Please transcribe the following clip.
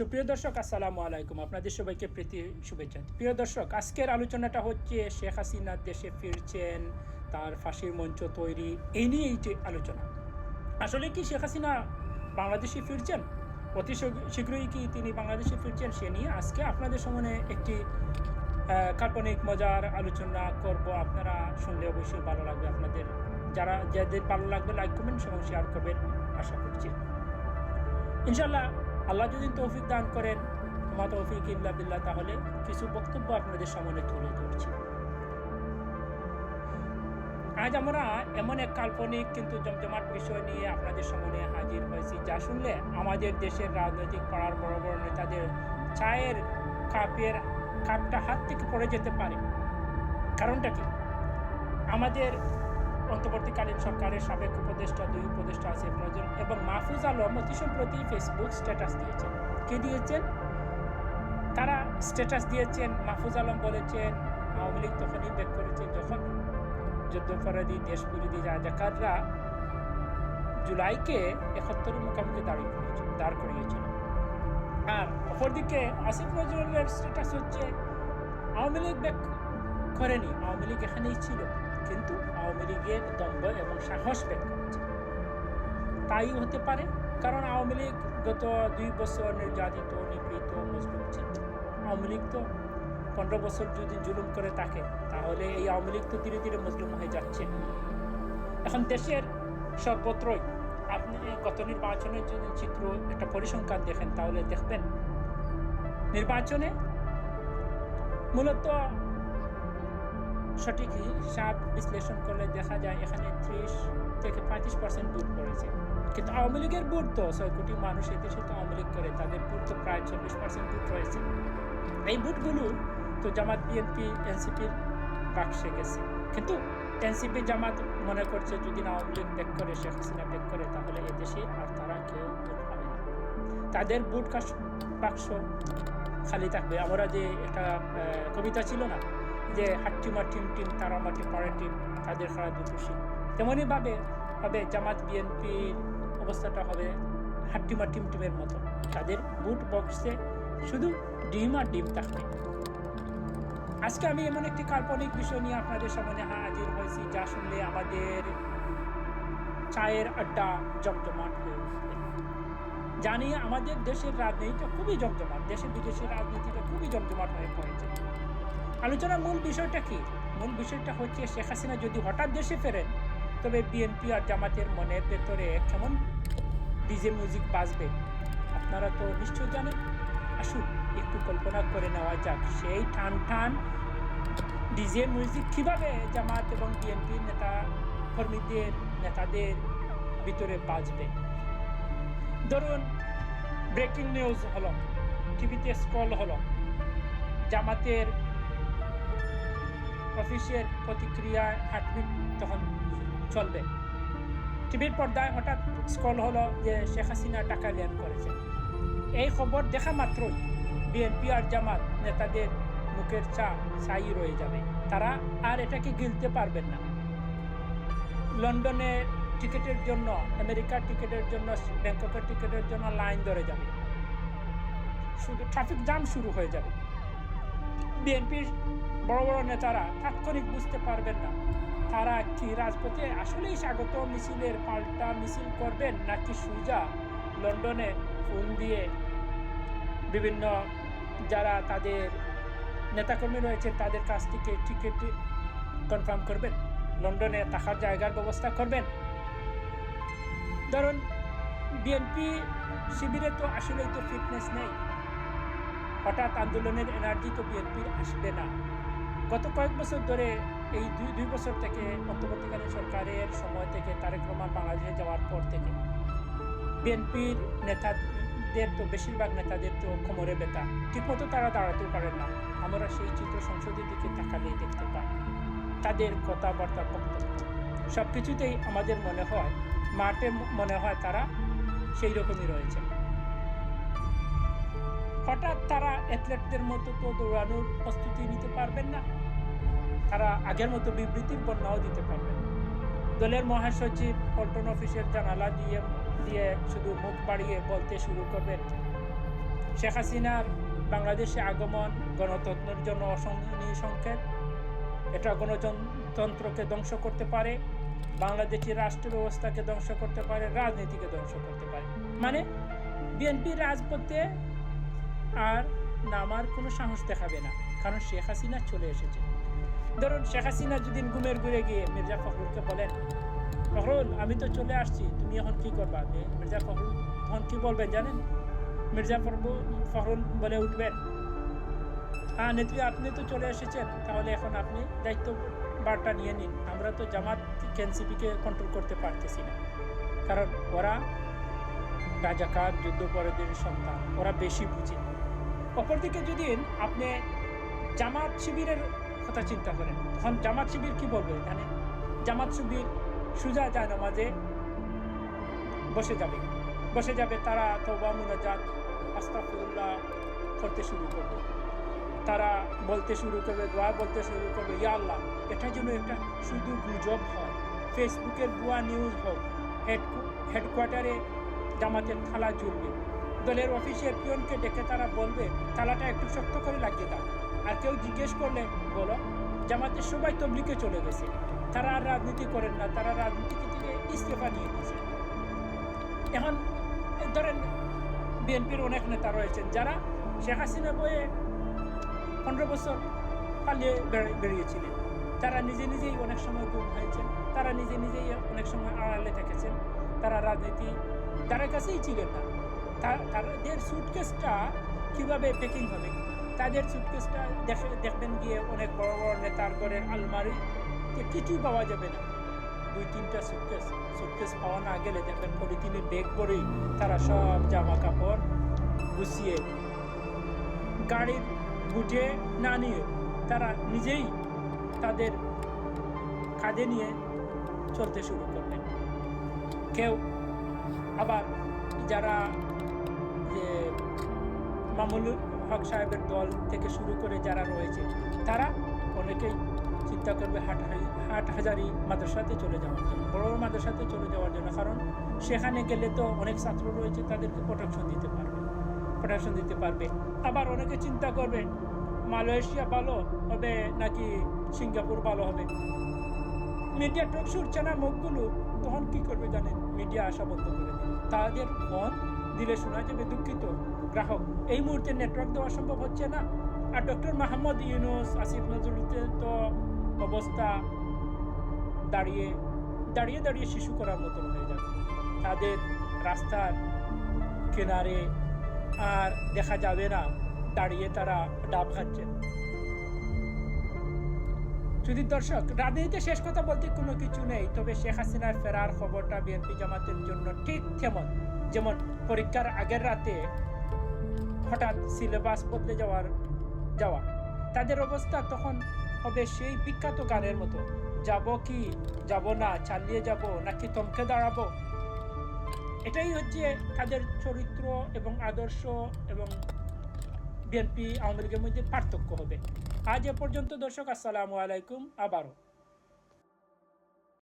সুপ্রিয় দর্শক, আসসালামু আলাইকুম। আপনাদের সবাইকে প্রীতি শুভেচ্ছা। প্রিয় দর্শক, আজকের আলোচনাটা হচ্ছে শেখ হাসিনা দেশে ফিরছেন, তার ফাঁসির মঞ্চ তৈরি, এই নিয়ে এই আলোচনা। আসলে কি শেখ হাসিনা বাংলাদেশে ফিরছেন? অতি শীঘ্রই কি তিনি বাংলাদেশে ফিরছেন? সে নিয়ে আজকে আপনাদের সামনে একটি কাল্পনিক মজার আলোচনা করব। আপনারা শুনলে অবশ্যই ভালো লাগবে। আপনাদের যাদের ভালো লাগবে লাইক কমেন্ট এবং শেয়ার করবেন আশা করছি। ইনশাল্লাহ আল্লাহ যদি তৌফিক দান করেন, মা তৌফিক ইল্লা বিল্লাহ, তাহলে কিছু বক্তব্য আপনাদের সামনে তুলে ধরছি। আজ আমরা এমন এক কাল্পনিক কিন্তু জমজমাট বিষয় নিয়ে আপনাদের সামনে হাজির হয়েছি, যা শুনলে আমাদের দেশের রাজনৈতিক পাড়ার বড় বড় নেতাদের চায়ের কাপটা হাত থেকে পড়ে যেতে পারে। কারণটা কি? আমাদের অন্তর্বর্তীকালীন সরকারের সাবেক উপদেষ্টা, 2 উপদেষ্টা আসিফ নজরুল এবং মাহফুজ আলম অতি সম্প্রতি ফেসবুক স্ট্যাটাস দিয়েছেন। কে দিয়েছেন? তারা স্ট্যাটাস দিয়েছেন। মাহফুজ আলম বলেছেন আওয়ামী লীগ তখনই ব্যাক করেছে যখন যুদ্ধাপরাধী, দেশবিরোধী রাজাকাররা জুলাইকে 71 মুখোমুখি দাঁড় করিয়েছিল। আর অপরদিকে আসিফ নজরুলের স্ট্যাটাস হচ্ছে আওয়ামী লীগ ব্যাক করেনি, আওয়ামী লীগ এখানেই ছিল, কিন্তু আওয়ামী লীগের দম্ভ এবং সাহস ব্যাক করেছে। তাই হতে পারে, কারণ আওয়ামী লীগ গত 2 বছর নির্যাতিত, নিপীড়িত, মজলুম ছিল। আওয়ামী লীগ তো 15 বছর যদি জুলুম করে থাকে, তাহলে এই আওয়ামী লীগ তো ধীরে ধীরে মজলুম হয়ে যাচ্ছে। এখন দেশের সর্বত্রই আপনি গত নির্বাচনের যদি চিত্র, একটা পরিসংখ্যান দেখেন, তাহলে দেখবেন নির্বাচনে মূলত সঠিক হিসাব বিশ্লেষণ করলে দেখা যায় এখানে 30 থেকে 35% ভোট পড়েছে। কিন্তু আওয়ামী লীগের ভোট তো 6 কোটি মানুষ এদেশে তো আওয়ামী লীগ করে, তাদের ভোট তো প্রায় 40% ভোট রয়েছে। এই ভোটগুলো তো জামাত, বিএনপি, এনসিপির বাক্সে গেছে। কিন্তু এনসিপি, জামাত মনে করছে যদি না আওয়ামী লীগ ব্যাক করে, শেখ হাসিনা ব্যাক করে, তাহলে এদেশে আর তারা কেউ ভোট পাবে না, তাদের ভোট বাক্স খালি থাকবে। আমরা যে একটা কবিতা ছিল না, যে হাট্টিমা টিম টিম তারা মাটি পড়ে টিম, তাদের খেলা দুটুসি, তেমনই ভাবে হবে জামাত বিএনপির অবস্থাটা হবে হাট্টিমা টিম টিমের মতো। তাদের বুট বক্সে শুধু ডিম আর ডিম থাকবে। আজকে আমি এমন একটি কাল্পনিক বিষয় নিয়ে আপনাদের সামনে হাজির হয়েছি, যা শুনলে আমাদের চায়ের আড্ডা জমজমাট হয়ে উঠবে। জানি আমাদের দেশের রাজনীতিটা খুবই জমজমাট, দেশে বিদেশের রাজনীতিটা খুবই জমজমাট হয়ে পড়েছে। আলোচনার মূল বিষয়টা কি? মূল বিষয়টা হচ্ছে শেখ হাসিনা যদি হঠাৎ দেশে ফেরেন, তবে বিএনপি আর জামাতের মনের ভেতরে কেমন ডিজে মিউজিক বাজবে আপনারা তো নিশ্চয় জানেন। আসুন একটু কল্পনা করে নেওয়া যাক, সেই টান টান ডিজে মিউজিক কিভাবে জামাত এবং বিএনপির নেতাদের ভিতরে বাজবে। ধরুন ব্রেকিং নিউজ হলো, টিভিতে স্ক্রল হলো, জামাতের অফিসের প্রতিক্রিয়া হার্টবিট তখন চলবে। টিভির পর্দায় হঠাৎ স্ক্রল হলো যে শেখ হাসিনা টাকা লেন করেছে। এই খবর দেখা মাত্রই বিএনপি আর জামাত নেতাদের মুখের ছাই রয়ে যাবে, তারা আর এটাকে গিলতে পারবেন না। লন্ডনের টিকিটের জন্য, আমেরিকার টিকিটের জন্য, ব্যাংককের টিকিটের জন্য লাইন ধরে যাবে, শুধু ট্রাফিক জ্যাম শুরু হয়ে যাবে। বিএনপির বড় বড় নেতারা তাৎক্ষণিক বুঝতে পারবেন না তারা কি রাজপথে আসলেই স্বাগত মিছিলের পাল্টা মিছিল করবেন, নাকি সোজা লন্ডনে ফোন দিয়ে বিভিন্ন যারা তাদের নেতাকর্মী রয়েছেন তাদের কাছ থেকে টিকিট কনফার্ম করবেন, লন্ডনে থাকার জায়গার ব্যবস্থা করবেন। ধরুন বিএনপি শিবিরে তো আসলেই তো ফিটনেস নেই, হঠাৎ আন্দোলনের এনার্জি তো বিএনপির আসবে না। গত কয়েক বছর ধরে, এই 2 বছর থেকে অন্তর্বর্তীকালীন সরকারের সময় থেকে, তারেক রহমান বাংলাদেশে যাওয়ার পর থেকে বিএনপির নেতাদের তো বেশিরভাগ নেতাদের তো কোমরে ব্যথা, ঠিকমতো তারা দাঁড়াতেও পারেন না। আমরা সেই চিত্র সংসদের দিকে তাকালেই দেখতে পাই। তাদের কথাবার্তা, বক্তব্য সব কিছুতেই আমাদের মনে হয়, মাঠে মনে হয় তারা সেই রকমই রয়েছে। হঠাৎ তারা অ্যাথলেটদের মতো তো দৌড়ানোর প্রস্তুতি নিতে পারবেন না, তারা আগের মতো বিবৃতির বর্ণাও দিতে পারবেন। দলের মহাসচিব পল্টন অফিসের জানালা দিয়ে শুধু মুখ বাড়িয়ে বলতে শুরু করবেন শেখ হাসিনার বাংলাদেশে আগমন গণতন্ত্রের জন্য অসহনীয় সংকেত। এটা গণতন্ত্রকে ধ্বংস করতে পারে, বাংলাদেশের রাষ্ট্র ব্যবস্থাকে ধ্বংস করতে পারে, রাজনীতিকে ধ্বংস করতে পারে। মানে বিএনপি রাজপথে আর নামার কোনো সাহস দেখাবে না, কারণ শেখ হাসিনা চলে এসেছে। ধরুন শেখ হাসিনা যদি ঘুমের ঘুরে গিয়ে মির্জা ফখরুলকে বলেন, ফখরুল আমি তো চলে আসছি, তুমি এখন কি করবা? মির্জা ফখরুল তখন কি বলবেন জানেন? মির্জা ফখরুল বলে উঠবেন, হ্যাঁ নেত্রী আপনি তো চলে এসেছেন, তাহলে এখন আপনি দায়িত্ব বার্তা নিয়ে নিন। আমরা তো জামাত এনসিপিকে কন্ট্রোল করতে পারতেছি না, কারণ ওরা রাজাকার যুদ্ধপরাধীর সন্তান, ওরা বেশি বুঝে। অপরদিকে যদি আপনি জামাত শিবিরের কথা চিন্তা করেন, তখন জামাত শিবির কি বলবে জানেন? জামাত শিবির সুজা জায়নামাজে বসে যাবে, তারা তওবা মুনাজাত আস্তাগফিরুল্লাহ করতে শুরু করবে, তারা বলতে শুরু করবে, দোয়া বলতে শুরু করবে, ইয়া আল্লাহ এটা যেন একটা শুধু গুজব হয়, ফেসবুকের ভুয়া নিউজ হোক, হেডকোয়ার্টারে জামাতের থালা ঝুলবে, দলের অফিসের পিয়নকে ডেকে তারা বলবে থালাটা একটু শক্ত করে লাগিয়ে দাও। আর কেউ জিজ্ঞেস করলে বলো জামাতের সবাই তবলিগে চলে গেছে, তারা আর রাজনীতি করেন না, তারা রাজনীতি থেকে ইস্তফা নিয়ে নিয়েছে। এখন ধরেন বিএনপির অনেক নেতা রয়েছেন যারা শেখ হাসিনা বয়ে 15 বছর পালিয়ে বেরিয়েছিলেন, তারা নিজেই অনেক সময় গুম হয়েছেন, তারা নিজেই অনেক সময় আড়ালে থেকেছেন, তারা রাজনীতি তার কাছেই ছিলেন না। তাদের সুটকেসটা কীভাবে প্যাকিং হবে? তাদের সুটকেসটা দেখবেন গিয়ে অনেক বড় বড় নেতার ঘরের আলমারিতে কিছুই পাওয়া যাবে না। 2-3টা সুটকেস পাওয়া না গেলে দেখবেন পলিথিনের ব্যাগ ভরেই তারা সব জামা কাপড় গুছিয়ে গাড়ির বুটে না নিয়ে তারা নিজেই তাদের কাঁধে নিয়ে চলতে শুরু করবেন। কেউ আবার যারা যে মামুনুল হক সাহেবের দল থেকে শুরু করে যারা রয়েছে, তারা অনেকেই চিন্তা করবে হাটহাজারী মাদ্রাসাতে চলে যাওয়ার জন্য, বড় মাদ্রাসাতে চলে যাওয়ার জন্য, কারণ সেখানে গেলে তো অনেক ছাত্র রয়েছে, তাদেরকে প্রোটেকশন দিতে পারবে। আবার অনেকে চিন্তা করবে মালয়েশিয়া ভালো হবে নাকি সিঙ্গাপুর ভালো হবে। মিডিয়া টক শুরছে না মুখগুলো, তখন কি করবে জানেন? মিডিয়া আসা বন্ধ করে দেবে, তাদের ফোন দিলে শোনা যাবে দুঃখিত গ্রাহক এই মুহূর্তে নেটওয়ার্ক দেওয়া সম্ভব হচ্ছে না। আর ডক্টর মোহাম্মদ ইউনূস, আসিফ নজরুলের তো অবস্থা দাঁড়িয়ে শিশু করার মতন হয়ে যাবে। তাদের রাস্তার কিনারে আর দেখা যাবে না দাঁড়িয়ে তারা ডাব খাচ্ছেন। যদি দর্শক, রাজনীতিতে শেষ কথা বলতে কোনো কিছু নেই, তবে শেখ হাসিনার ফেরার খবরটা বিএনপি জামাতের জন্য ঠিক যেমন পরীক্ষার আগের রাতে হঠাৎ সিলেবাস বদলে যাওয়া, তাদের অবস্থা তখন হবে সেই বিখ্যাত গানের মতো, যাব কি যাব না, চালিয়ে যাব নাকি থমকে দাঁড়াবো। এটাই হচ্ছে তাদের চরিত্র এবং আদর্শ এবং বিএনপি আওয়ামী লীগের মধ্যে পার্থক্য হবে। আজ এ পর্যন্ত দর্শক, আসসালামু আলাইকুম। আবারও